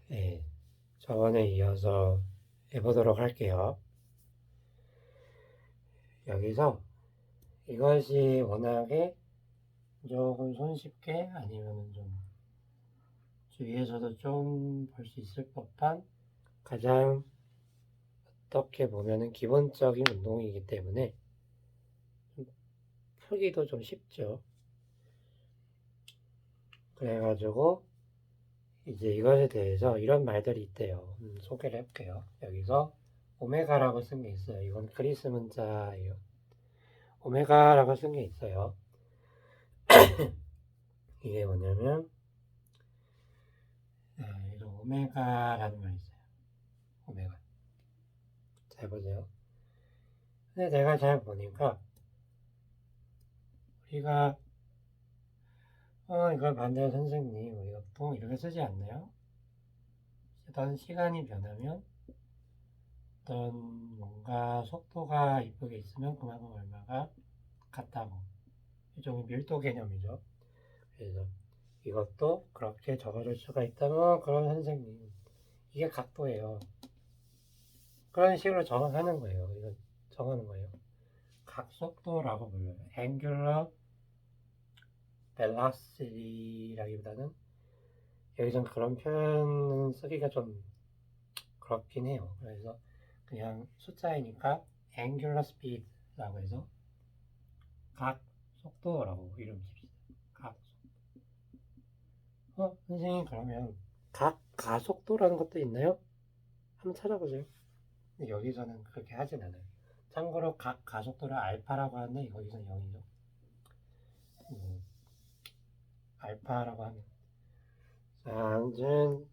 네, 저번에 이어서 해보도록 할게요. 여기서 이것이 워낙에 조금 손쉽게 아니면 좀 주위에서도 좀 볼 수 있을 법한 가장 어떻게 보면은 기본적인 운동이기 때문에 좀 풀기도 좀 쉽죠. 그래가지고 이제 이것에 대해서 이런 말들이 있대요. 소개를 해볼게요. 여기서 오메가라고 쓴 게 있어요. 이건 그리스 문자예요. 오메가라고 쓴 게 있어요. 이게 뭐냐면 이런 오메가라는 말이 있어요. 오메가. 잘 보세요. 근데 내가 잘 보니까 우리가 이걸 반대로 선생님 우리가 보통 이렇게 쓰지 않나요? 어떤 시간이 변하면 어떤 뭔가 속도가 이쁘게 있으면 그만큼 얼마가 같다고 일종의 밀도 개념이죠. 그래서 이것도 그렇게 적어줄 수가 있다면 그런 선생님 이게 각도예요. 그런 식으로 적어가는 거예요. 이거 적어는 거예요. 각속도라고 불러요. Angular velocity라기보다는 여기선 그런 표현은 쓰기가 좀 그렇긴 해요. 그래서 그냥 숫자이니까 angular speed라고 해서 각 속도라고 이름 칩시다. 각 속도. 선생님 그러면 각 가속도라는 것도 있나요? 한번 찾아보세요. 근데 여기서는 그렇게 하진 않아요. 참고로 각 가속도를 알파라고 하는데 여기서는 0이죠. 알파라고 하면 자, 아무튼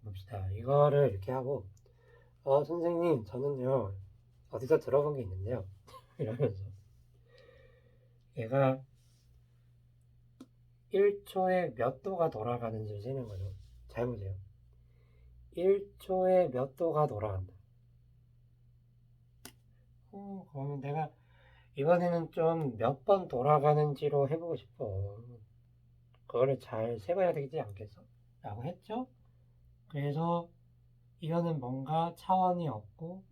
봅시다. 이거를 이렇게 하고 선생님 저는요 어디서 들어본 게 있는데요 이러면서 얘가 1초에 몇 도가 돌아가는지 세는 거죠. 잘 보세요. 1초에 몇 도가 돌아간다. 그러면 내가 이번에는 좀 몇 번 돌아가는지로 해보고 싶어. 그거를 잘 세봐야 되지 않겠어? 라고 했죠. 그래서 이거는 뭔가 차원이 없고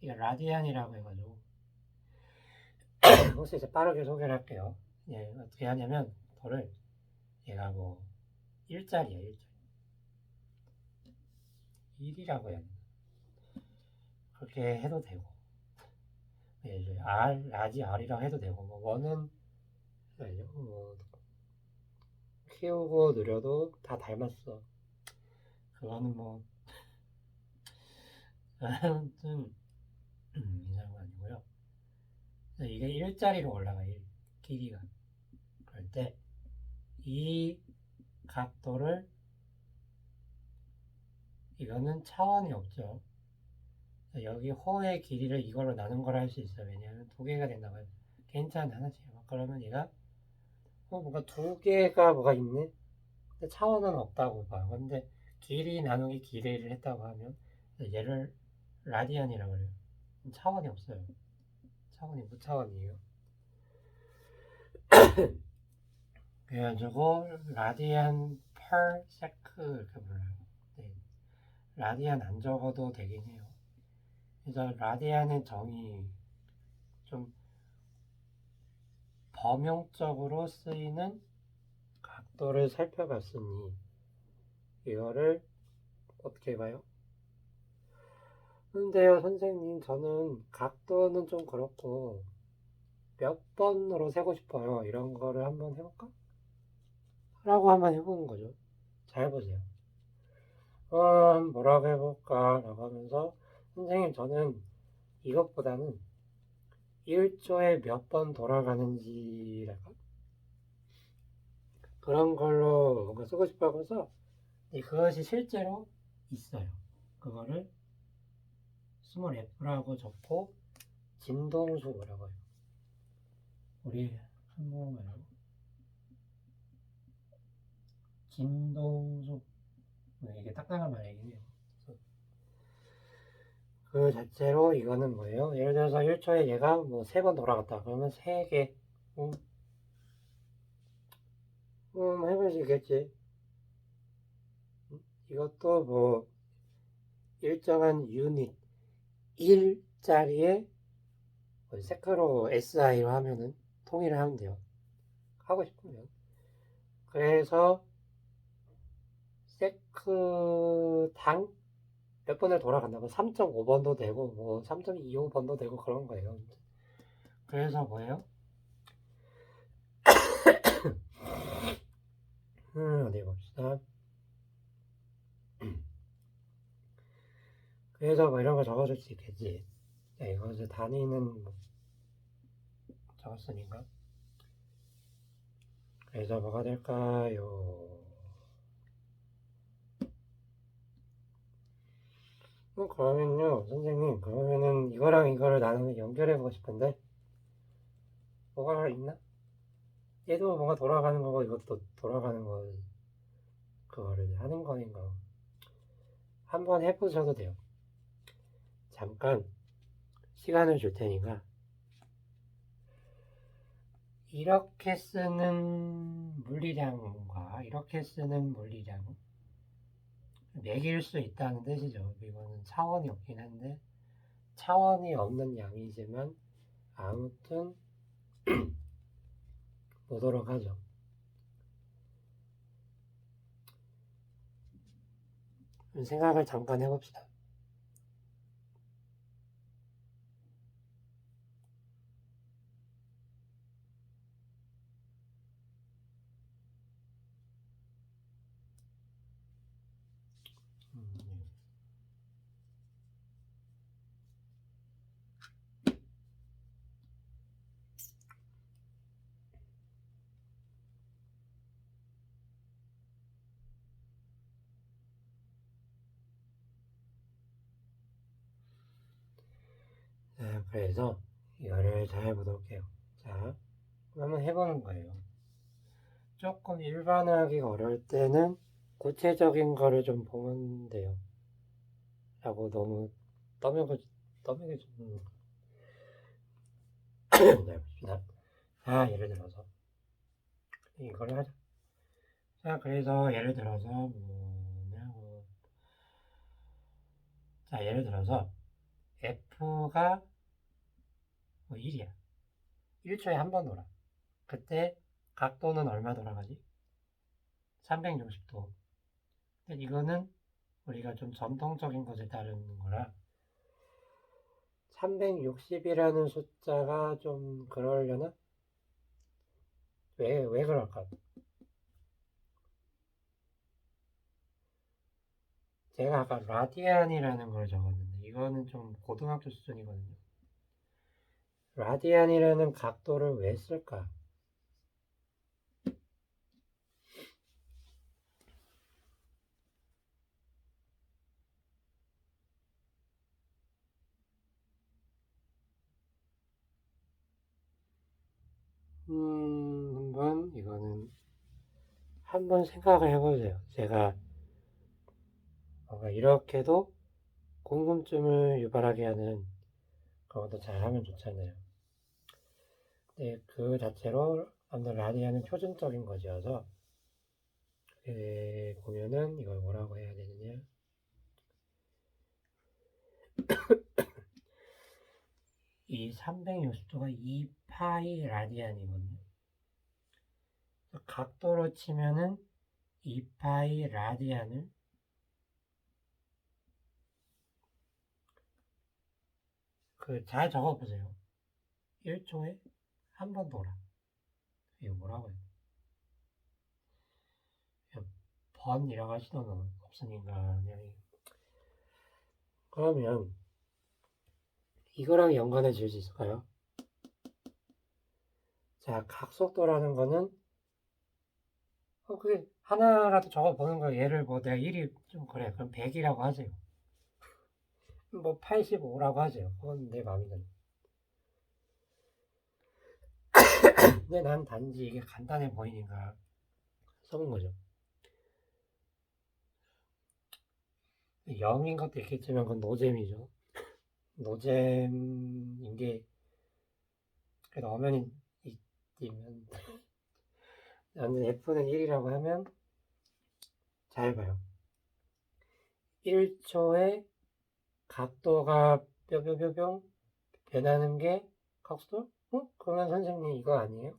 이게 라디안이라고 해가지고 혹시 이제 빠르게 소개를 할게요. 예, 어떻게 하냐면 도를 얘가 뭐 1짜리야 1이라고 해야 되나? 그렇게 해도 되고 예, 이제 R, 라지 R이라고 해도 되고 뭐 원은 뭐 키우고 느려도 다 닮았어. 그거는 뭐 아무튼 이상한 거 아니고요. 이게 1짜리로 올라가 1 길이가 그럴 때 이 각도를 이거는 차원이 없죠. 여기 호의 길이를 이걸로 나눈 걸 할 수 있어요. 왜냐하면 두 개가 된다고 괜찮아 하나씩 그러면 얘가 뭔가 두 개가 뭐가 있네? 근데 차원은 없다고 봐. 근데 길이 나누기 길이를 했다고 하면 얘를 라디안이라고 그래요. 차원이 없어요. 차원이 무차원이에요. 그래가지고 라디안 per sec 이렇게 불러요. 네. 라디안 안 적어도 되긴 해요. 그래서 라디안의 정의 좀 범용적으로 쓰이는 각도를 살펴봤으니 이거를 어떻게 봐요? 근데요 선생님 저는 각도는 좀 그렇고 몇 번으로 세고 싶어요. 이런 거를 한번 해볼까? 라고 한번 해보는 거죠. 잘 보세요. 뭐라고 해볼까? 라고 하면서 선생님 저는 이것보다는 1초에 몇 번 돌아가는지랄까? 그런 걸로 뭔가 쓰고 싶어 해서 그것이 실제로 있어요. 그거를 스몰 f라고 적고 진동수라고 해요. 우리 한국말로 진동수 이게 딱딱한 말이긴 해요. 그 자체로 이거는 뭐예요? 예를 들어서 1초에 얘가 뭐 3번 돌아갔다. 그러면 3개, 해볼 수 있겠지. 이것도 뭐 일정한 유닛 1짜리에 세크로 SI로 하면은 통일을 하면 돼요. 하고 싶으면. 그래서 세크당 몇 번을 돌아간다고 3.5번도 되고 뭐 3.25번도 되고 그런 거예요. 그래서 뭐예요? 어디 봅시다. 그래서 뭐 이런 거 적어줄 수 있겠지. 야, 이거 이제 단위는 뭐 적었으니까. 그래서 뭐가 될까요? 그러면요, 선생님, 그러면은 이거랑 이거를 나누면 연결해보고 싶은데, 뭐가 있나? 얘도 뭔가 돌아가는 거고, 이것도 돌아가는 거, 그거를 하는 거인가. 한번 해보셔도 돼요. 잠깐, 시간을 줄 테니까, 이렇게 쓰는 물리량과 이렇게 쓰는 물리량, 매길 수 있다는 뜻이죠. 이거는 차원이 없긴 한데, 차원이 없는 양이지만, 아무튼, 보도록 하죠. 생각을 잠깐 해봅시다. 자, 그래서 이거를 잘 해보도록 해요. 자, 한번 해보는 거예요. 조금 일반화하기가 어려울 때는 구체적인 거를 좀 보면 돼요. 라고 너무 떠먹여 주는 잘 봅시다. 자, 예를 들어서 이거를 하자. 자, 그래서 예를 들어서 뭐냐고. 자, 예를 들어서 F가 뭐 1이야. 1초에 한 번 돌아. 그때 각도는 얼마 돌아가지? 360도. 근데 이거는 우리가 좀 전통적인 것을 따르는 거라 360이라는 숫자가 좀 그러려나? 왜 그럴까? 제가 아까 라디안이라는 걸 적었는데 이거는 좀 고등학교 수준이거든요. 라디안이라는 각도를 왜 쓸까? 한번 생각을 해보세요. 제가 뭔가 이렇게도 궁금증을 유발하게 하는 그것도 잘하면 좋잖아요. 근데 그 자체로 아무튼 라디안은 표준적인 것이어서 보면은 이걸 뭐라고 해야 되느냐? 이 360도가 2파이 라디안이거든요. 각도로 치면은 2파이 라디안을 잘 적어보세요. 1초에 한 번 돌아. 이거 뭐라고 해요? 번이라고 할 수는 없으니까 그냥 그러면 이거랑 연관해 줄 수 있을까요? 자, 각속도라는 거는 그게 하나라도 적어보는 거예요. 예를 뭐 내가 1이 좀 그래. 그럼 100이라고 하세요. 뭐 85라고 하세요. 그건 내 마음이잖아요. 근데 난 단지 이게 간단해 보이니까 써본 거죠. 0인 것도 있겠지만 그건 노잼이죠. 노잼인 게 그래도 엄연히 있지만 나는 F는 1이라고 하면 잘 봐요. 1초에 각도가 뿅뿅뿅뿅 변하는 게 각도? 그러면 선생님 이거 아니에요?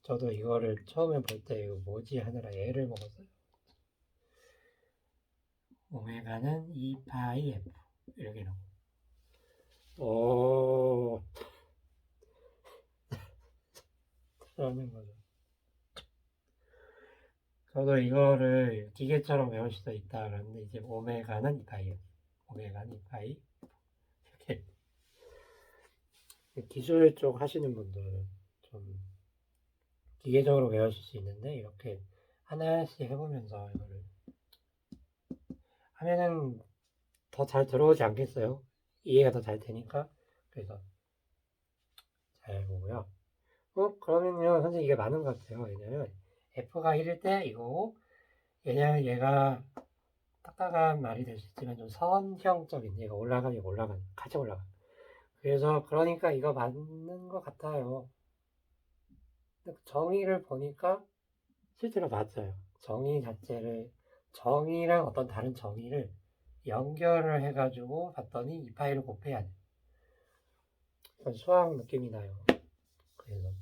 저도 이거를 처음에 볼 때 이거 뭐지 하느라 애를 먹었어요. 오메가는 2파이 F 이렇게 나오고. 오, 그러는 거죠. 저도 이거를 기계처럼 외울 수도 있다 그러는데 이제 오메가는 2파이 오메가는 2파이 이렇게 기술 쪽 하시는 분들은 좀 기계적으로 외우실 수 있는데 이렇게 하나씩 해보면서 이거를 하면은 더 잘 들어오지 않겠어요? 이해가 더 잘 되니까. 그래서 잘 보고요. 그러면요 선생님 이게 많은 것 같아요. 왜냐면 F가 1일 때 이거고, 왜냐면 얘가 딱딱한 말이 될 수 있지만 좀 선형적인, 얘가 올라가면 올라가는, 같이 올라가. 그래서 그러니까 이거 맞는 것 같아요. 근데 정의를 보니까 실제로 맞아요. 정의 자체를, 정의랑 어떤 다른 정의를 연결을 해가지고 봤더니 이 파이를 곱해야 돼. 수학 느낌이 나요. 그래서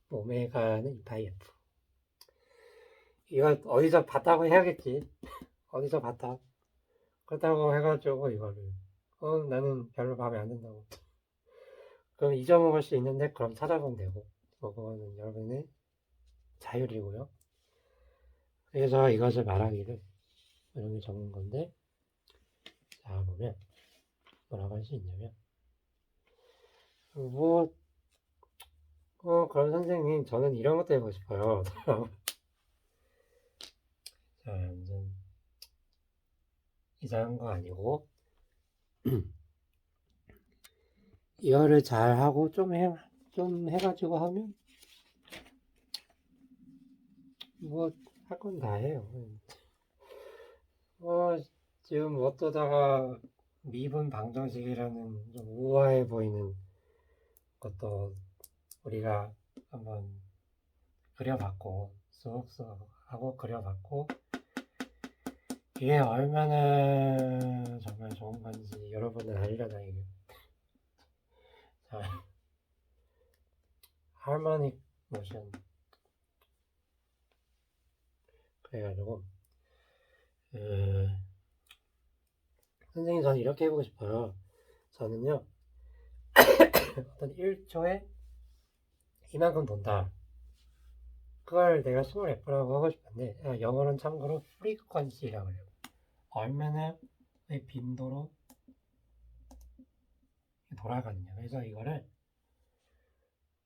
오메가는 2파이 F. 이거 어디서 봤다고 해야겠지. 어디서 봤다. 그렇다고 해가지고 이거를 나는 별로 마음에 안 든다고. 그럼 잊어먹을 수 있는데 그럼 찾아보면 되고. 그거는 여러분의 자율이고요. 그래서 이것을 말하기를 이렇게 적는 건데, 자 보면 뭐라고 할 수 있냐면 뭐 그럼 선생님 저는 이런 것도 해보고 싶어요. 자, 완전 이상한 거 아니고 이거를 잘 하고 좀 해가지고 하면 뭐 할 건 다 해요. 지금 어떠다가 미분 방정식이라는 좀 우아해 보이는 것도 우리가 한번 그려봤고 쓱쓱 하고 그려봤고, 이게 얼마나 정말 좋은 건지 여러분은 알려다니고. 자, 하모닉 모션 그래가지고 선생님 저는 이렇게 해보고 싶어요. 저는요 어떤 1초에 이만큼 돈다, 그걸 내가 스몰 F라고 하고 싶은데 영어로는 참고로 프리퀀시라고 해요. 얼마나 빈도로 돌아가느냐. 그래서 이거를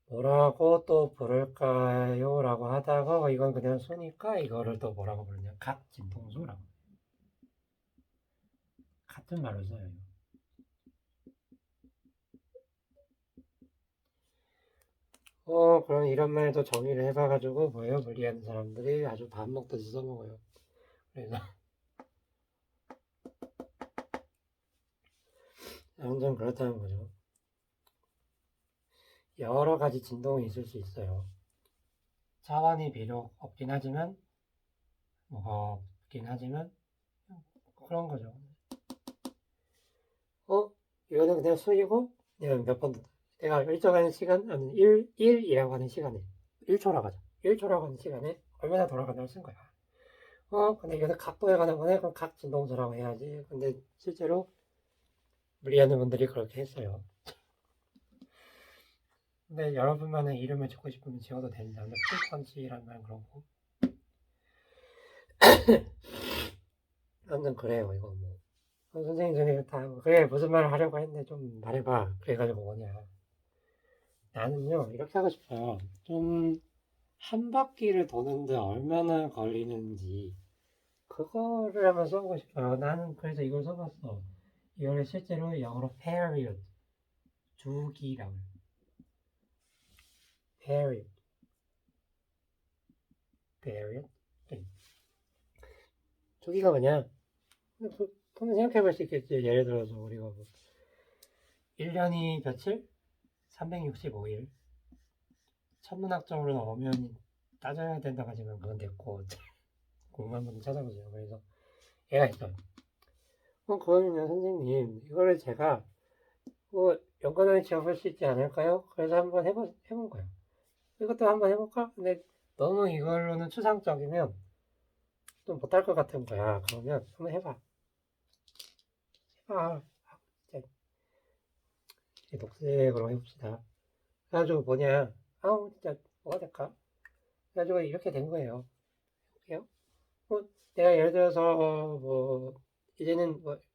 뭐라고 또 부를까요? 라고 하다가 이건 그냥 수니까 이거를 또 뭐라고 부르냐. 각진동수라고. 같은 말로 써요. 그럼 이런 말도 정의를 해봐가지고 뭐예요? 무리하는 사람들이 아주 밥 먹듯이 써먹어요. 그래서 완전 그렇다는 거죠. 여러 가지 진동이 있을 수 있어요. 차원이 비록 없긴 하지만 무겁긴 하지만 그런 거죠. 이거는 그냥 수이고 내가 몇 번 내가 일정한 시간, 아니 1이라고 하는 시간에 1초라고 하자. 1초라고 하는 시간에 얼마나 돌아가나를 쓴 거야. 근데 이거는 각도에 관한 거네. 그럼 각 진동수라고 해야지. 근데 실제로 무리하는 분들이 그렇게 했어요. 근데 여러분만의 이름을 짓고 싶으면 지어도 됩니다. 근데 프리퀀시라는 말은 그렇고. 아무튼 그래요. 이거 뭐 선생님 전에 다 그래 무슨 말을 하려고 했는데 좀 말해봐. 그래가지고 뭐냐. 나는요 이렇게 하고 싶어요. 좀 한 바퀴를 도는데 얼마나 걸리는지 그거를 한번 써보고 싶어요. 나는 그래서 이걸 써봤어. 이거를 실제로 영어로 period, 주기라고 해요. period. 주기가 뭐냐? 한번 생각해 볼 수 있겠지. 예를 들어서 우리가 뭐 1년이 며칠? 365일. 천문학적으로는 엄연히 따져야 된다고 하지만 그건 됐고 공부 한번 찾아보세요. 그래서 얘가 있어요. 그러면요 선생님 이거를 제가 뭐 연관어에 지어볼 수 있지 않을까요? 그래서 한번 해본 거예요. 이것도 한번 해볼까? 근데 너무 이걸로는 추상적이면 좀 못할 것 같은 거야. 그러면 한번 해봐. 진짜 녹색으로 해봅시다. 그래가지고 뭐냐, 진짜 뭐가 될까? 그래가지고 이렇게 된 거예요. 볼게요. 내가 예를 들어서 뭐 이제는 뭐